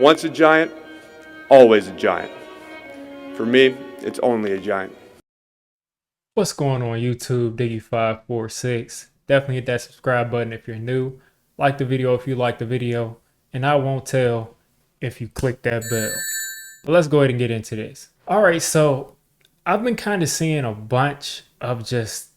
Once a giant, always a giant. For me, it's only a giant. What's going on YouTube, Diggy546? Definitely hit that subscribe button if you're new. Like the video if you like the video. And I won't tell if you click that bell. But let's go ahead and get into this. Alright, so I've been kind of seeing a bunch of just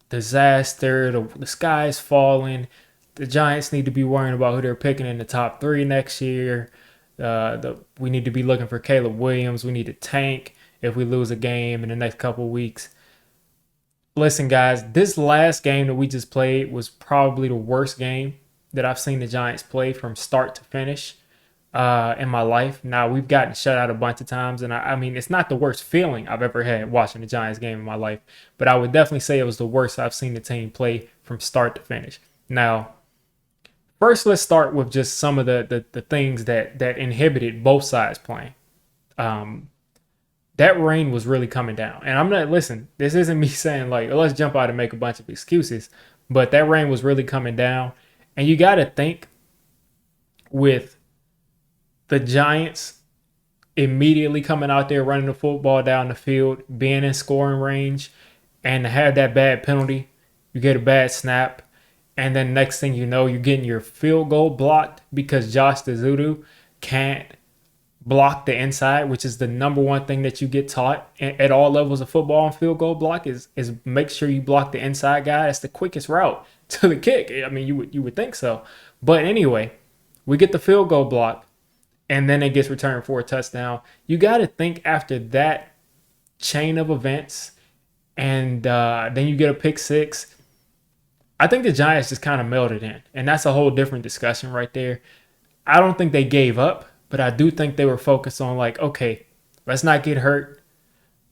disaster. The sky is falling. The Giants need to be worrying about who they're picking in the top 3 next year. We need to be looking for Caleb Williams. We need to tank if we lose a game in the next couple weeks. Listen, guys, this last game that we just played was probably the worst game that I've seen the Giants play from start to finish in my life. Now, we've gotten shut out a bunch of times, and I mean, it's not the worst feeling I've ever had watching the Giants game in my life, but I would definitely say it was the worst I've seen the team play from start to finish. Now, first, let's start with just some of the things that inhibited both sides playing. That rain was really coming down. And I'm not, listen, this isn't me saying like, oh, let's jump out and make a bunch of excuses, but that rain was really coming down. And you got to think with the Giants immediately coming out there, running the football down the field, being in scoring range, and to have that bad penalty, you get a bad snap. And then next thing you know, you're getting your field goal blocked because Josh DeZudu can't block the inside, which is the number one thing that you get taught at all levels of football and field goal block is make sure you block the inside guy. That's the quickest route to the kick. I mean, you would think so. But anyway, we get the field goal block, and then it gets returned for a touchdown. You got to think after that chain of events, and then you get a pick six. I think the Giants just kind of melted in, and that's a whole different discussion right there. I don't think they gave up, but I do think they were focused on like, okay, let's not get hurt.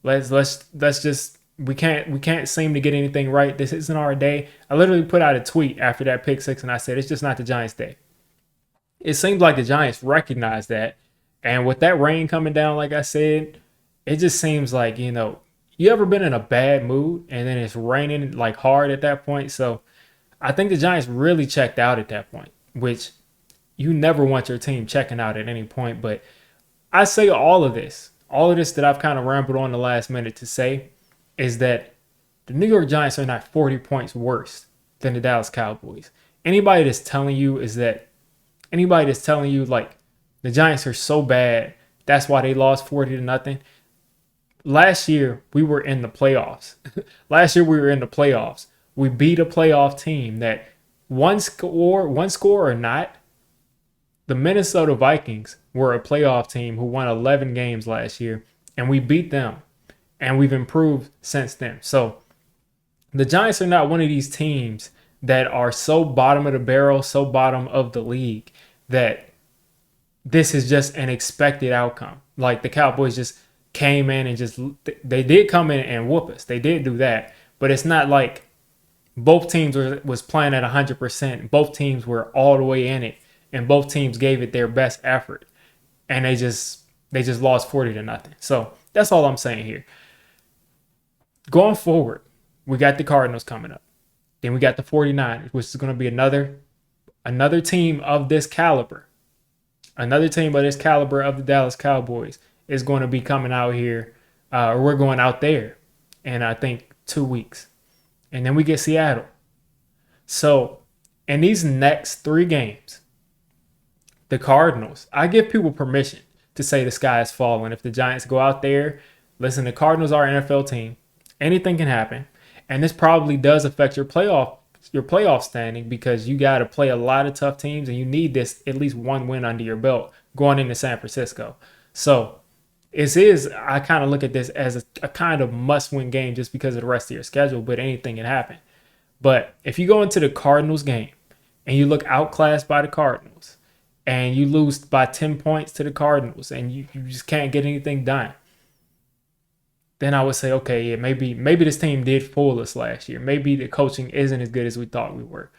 Let's just we can't seem to get anything right. This isn't our day. I literally put out a tweet after that pick six, and I said it's just not the Giants' day. It seems like the Giants recognized that, and with that rain coming down, like I said, it just seems like you ever been in a bad mood and then it's raining like hard at that point. So I think the Giants really checked out at that point, which you never want your team checking out at any point. But I say all of this that I've kind of rambled on the last minute to say is that the New York Giants are not 40 points worse than the Dallas Cowboys. Anybody that's telling you like the Giants are so bad, that's why they lost 40-0. Last year, we were in the playoffs. We beat a playoff team that one score or not. The Minnesota Vikings were a playoff team who won 11 games last year, and we beat them, and we've improved since then. So the Giants are not one of these teams that are so bottom of the barrel, so bottom of the league that this is just an expected outcome. Like the Cowboys just came in and they did come in and whoop us. They did do that, but it's not like both teams was playing at 100%. Both teams were all the way in it, and both teams gave it their best effort, and they just lost 40-0. So that's all I'm saying here. Going forward, we got the Cardinals coming up. Then we got the 49ers, which is going to be another team of this caliber. Another team of this caliber of the Dallas Cowboys is going to be coming out here, or we're going out there in I think 2 weeks. And then we get Seattle. So in these next 3 games, the Cardinals, I give people permission to say the sky is falling. If the Giants go out there, listen, the Cardinals are an NFL team. Anything can happen. And this probably does affect your playoff standing because you got to play a lot of tough teams and you need this at least one win under your belt going into San Francisco. So I kind of look at this as a kind of must-win game just because of the rest of your schedule, but anything can happen. But if you go into the Cardinals game and you look outclassed by the Cardinals and you lose by 10 points to the Cardinals and you just can't get anything done, then I would say, okay, yeah, maybe this team did fool us last year. Maybe the coaching isn't as good as we thought we were.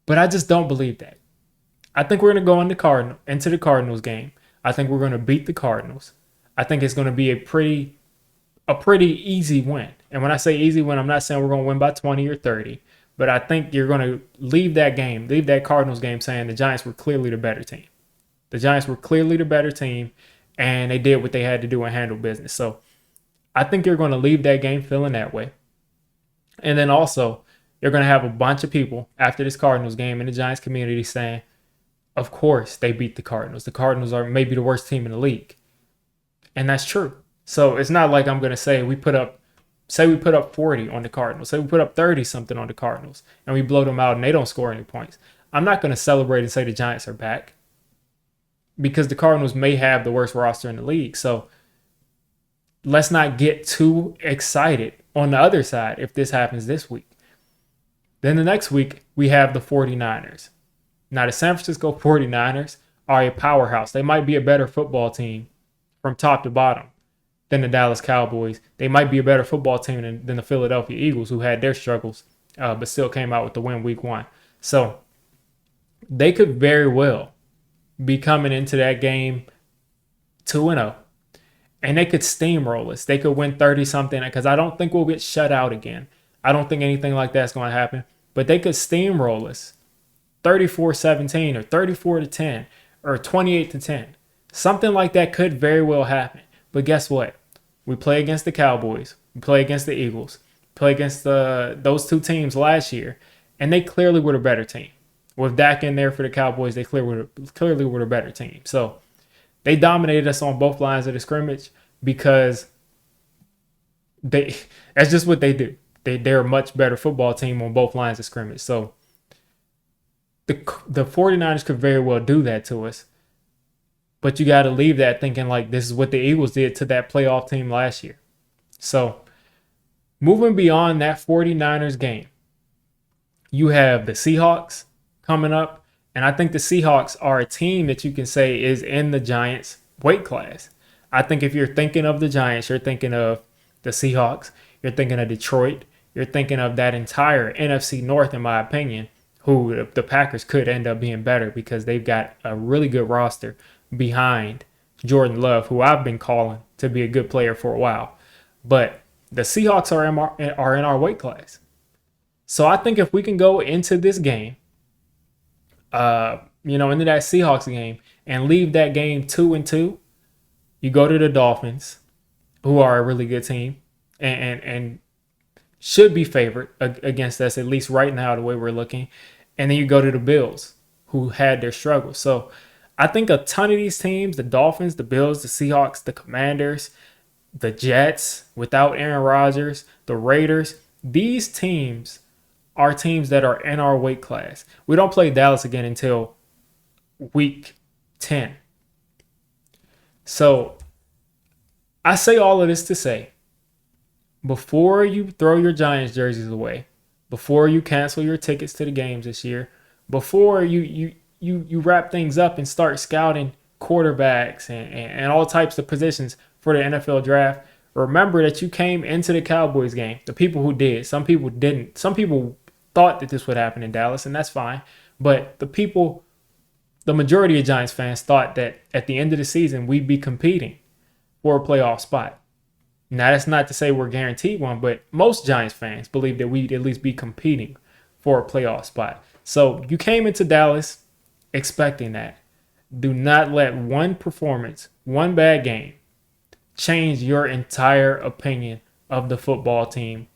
But I just don't believe that. I think we're going to go into the Cardinals game. I think we're going to beat the Cardinals. I think it's going to be a pretty easy win. And when I say easy win, I'm not saying we're going to win by 20 or 30. But I think you're going to leave that Cardinals game saying the Giants were clearly the better team. The Giants were clearly the better team, and they did what they had to do and handle business. So I think you're going to leave that game feeling that way. And then also, you're going to have a bunch of people after this Cardinals game in the Giants community saying, of course they beat the Cardinals. The Cardinals are maybe the worst team in the league. And that's true. So it's not like I'm going to say we put up 40 on the Cardinals. Say we put up 30 something on the Cardinals and we blow them out and they don't score any points. I'm not going to celebrate and say the Giants are back because the Cardinals may have the worst roster in the league. So let's not get too excited on the other side if this happens this week. Then the next week, we have the 49ers. Now, the San Francisco 49ers are a powerhouse. They might be a better football team from top to bottom than the Dallas Cowboys. They might be a better football team than the Philadelphia Eagles, who had their struggles, but still came out with the win week 1. So they could very well be coming into that game 2-0. And they could steamroll us. They could win 30-something because I don't think we'll get shut out again. I don't think anything like that's going to happen. But they could steamroll us 34-17 or 34-10 or 28-10. Something like that could very well happen. But guess what? We play against the Cowboys. We play against the Eagles. We play against those two teams last year. And they clearly were the better team. With Dak in there for the Cowboys, they clearly were the better team. So they dominated us on both lines of the scrimmage because that's just what they do. They're a much better football team on both lines of scrimmage. So the 49ers could very well do that to us. But you got to leave that thinking like this is what the Eagles did to that playoff team last year. So moving beyond that 49ers game, you have the Seahawks coming up. And I think the Seahawks are a team that you can say is in the Giants weight class. I think if you're thinking of the Giants, you're thinking of the Seahawks, you're thinking of Detroit, you're thinking of that entire NFC North, in my opinion, who the Packers could end up being better because they've got a really good roster behind Jordan Love, who I've been calling to be a good player for a while. But the Seahawks are in our weight class. So I think if we can go into this game, into that Seahawks game and leave that game 2-2, you go to the Dolphins, who are a really good team and should be favored against us, at least right now, the way we're looking. And then you go to the Bills, who had their struggles. So I think a ton of these teams, the Dolphins, the Bills, the Seahawks, the Commanders, the Jets without Aaron Rodgers, the Raiders, these teams are teams that are in our weight class. We don't play Dallas again until week 10. So I say all of this to say, before you throw your Giants jerseys away, before you cancel your tickets to the games this year, before you wrap things up and start scouting quarterbacks and all types of positions for the NFL draft, remember that you came into the Cowboys game. The people who did, some people didn't. Some people thought that this would happen in Dallas, and that's fine. But the majority of Giants fans thought that at the end of the season, we'd be competing for a playoff spot. Now, that's not to say we're guaranteed one, but most Giants fans believe that we'd at least be competing for a playoff spot. So you came into Dallas expecting that. Do not let one performance, one bad game, change your entire opinion of the football team.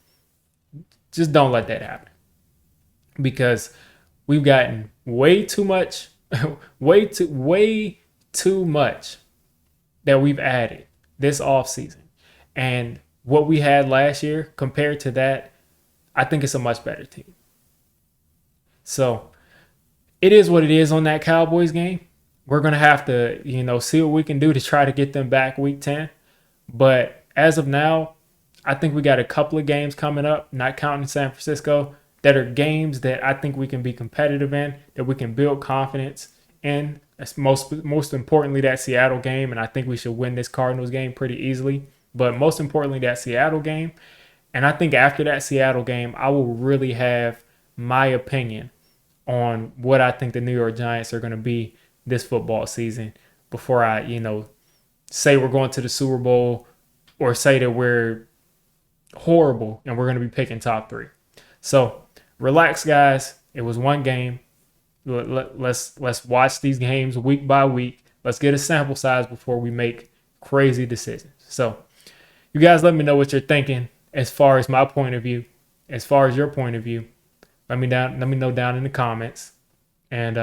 Just don't let that happen. Because we've gotten way too much that we've added this offseason. And what we had last year compared to that, I think it's a much better team. So it is what it is on that Cowboys game. We're going to have to, see what we can do to try to get them back week 10. But as of now, I think we got a couple of games coming up, not counting San Francisco, that are games that I think we can be competitive in, that we can build confidence in. That's most importantly, that Seattle game, and I think we should win this Cardinals game pretty easily. But most importantly, that Seattle game. And I think after that Seattle game, I will really have my opinion on what I think the New York Giants are going to be this football season before I, say we're going to the Super Bowl or say that we're horrible and we're going to be picking top 3. So relax, guys. It was one game. Let's watch these games week by week. Let's get a sample size before we make crazy decisions. So you guys let me know what you're thinking as far as my point of view, as far as your point of view. Let me know down in the comments. And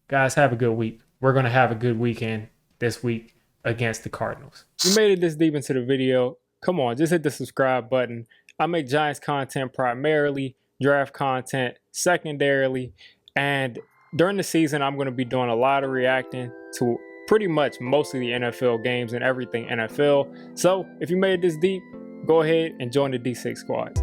guys, have a good week. We're going to have a good weekend this week against the Cardinals. You made it this deep into the video. Come on, just hit the subscribe button. I make Giants content primarily, draft content secondarily, and during the season, I'm going to be doing a lot of reacting to pretty much most of the NFL games and everything NFL. So if you made it this deep, go ahead and join the D6 squad.